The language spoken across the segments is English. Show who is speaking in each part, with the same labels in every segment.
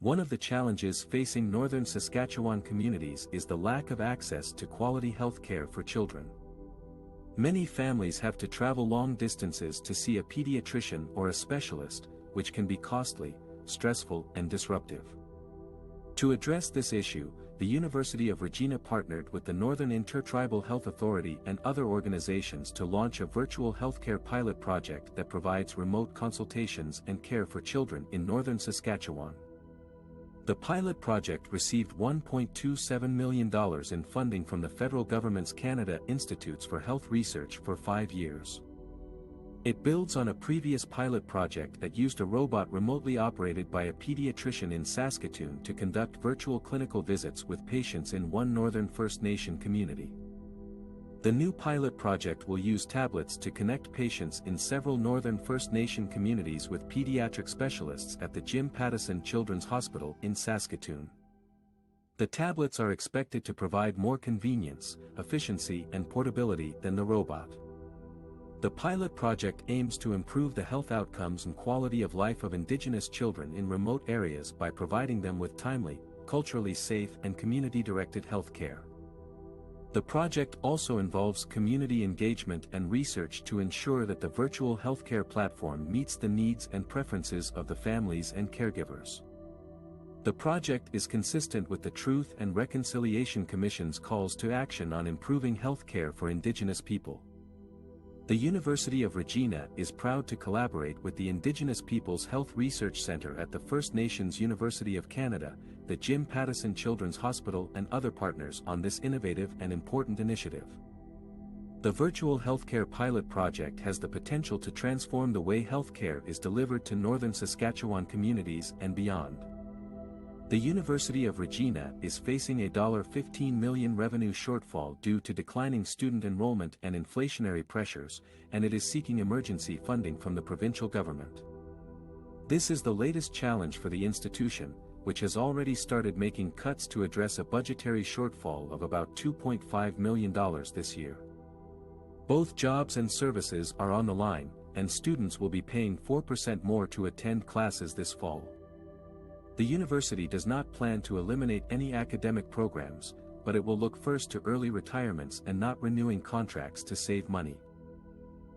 Speaker 1: One of the challenges facing northern Saskatchewan communities is the lack of access to quality health care for children. Many families have to travel long distances to see a pediatrician or a specialist, which can be costly, stressful, and disruptive. To address this issue, the University of Regina partnered with the Northern Intertribal Health Authority and other organizations to launch a virtual healthcare pilot project that provides remote consultations and care for children in northern Saskatchewan. The pilot project received $1.27 million in funding from the federal government's Canada Institutes for Health Research for 5 years. It builds on a previous pilot project that used a robot remotely operated by a pediatrician in Saskatchewan to conduct virtual clinical visits with patients in one Northern First Nation community. The new pilot project will use tablets to connect patients in several Northern First Nation communities with pediatric specialists at the Jim Pattison Children's Hospital in Saskatchewan. The tablets are expected to provide more convenience, efficiency, and portability than the robot. The pilot project aims to improve the health outcomes and quality of life of Indigenous children in remote areas by providing them with timely, culturally safe, and community-directed health care. The project also involves community engagement and research to ensure that the virtual healthcare platform meets the needs and preferences of the families and caregivers. The project is consistent with the Truth and Reconciliation Commission's calls to action on improving health care for Indigenous people. The University of Regina is proud to collaborate with the Indigenous Peoples Health Research Centre at the First Nations University of Canada, the Jim Pattison Children's Hospital, and other partners on this innovative and important initiative. The virtual healthcare pilot project has the potential to transform the way healthcare is delivered to northern Saskatchewan communities and beyond. The University of Regina is facing a $15 million revenue shortfall due to declining student enrollment and inflationary pressures, and it is seeking emergency funding from the provincial government. This is the latest challenge for the institution, which has already started making cuts to address a budgetary shortfall of about $2.5 million this year. Both jobs and services are on the line, and students will be paying 4% more to attend classes this fall. The university does not plan to eliminate any academic programs, but it will look first to early retirements and not renewing contracts to save money.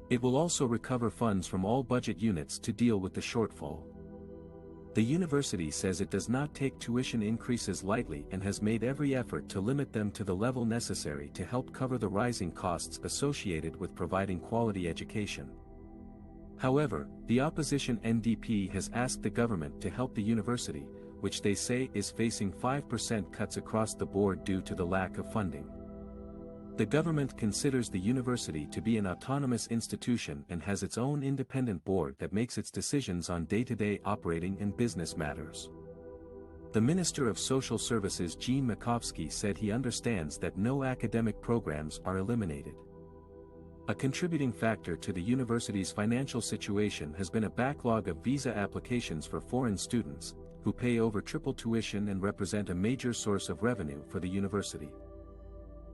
Speaker 1: It will also recover funds from all budget units to deal with the shortfall. The university says it does not take tuition increases lightly and has made every effort to limit them to the level necessary to help cover the rising costs associated with providing quality education. However, the opposition NDP has asked the government to help the university, which they say is facing 5% cuts across the board due to the lack of funding. The government considers the university to be an autonomous institution and has its own independent board that makes its decisions on day-to-day operating and business matters. The Minister of Social Services Jean Makovsky said he understands that no academic programs are eliminated. A contributing factor to the university's financial situation has been a backlog of visa applications for foreign students, who pay over triple tuition and represent a major source of revenue for the university.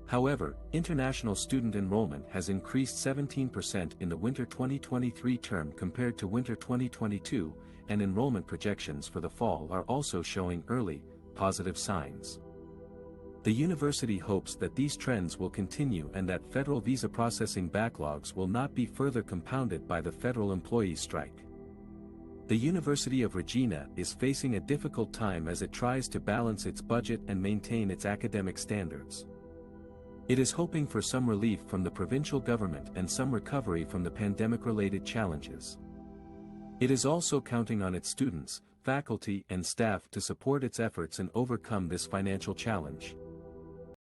Speaker 1: However, international student enrollment has increased 17% in the winter 2023 term compared to winter 2022, and enrollment projections for the fall are also showing early, positive signs. The university hopes that these trends will continue and that federal visa processing backlogs will not be further compounded by the federal employees' strike. The University of Regina is facing a difficult time as it tries to balance its budget and maintain its academic standards. It is hoping for some relief from the provincial government and some recovery from the pandemic-related challenges. It is also counting on its students, faculty, and staff to support its efforts and overcome this financial challenge.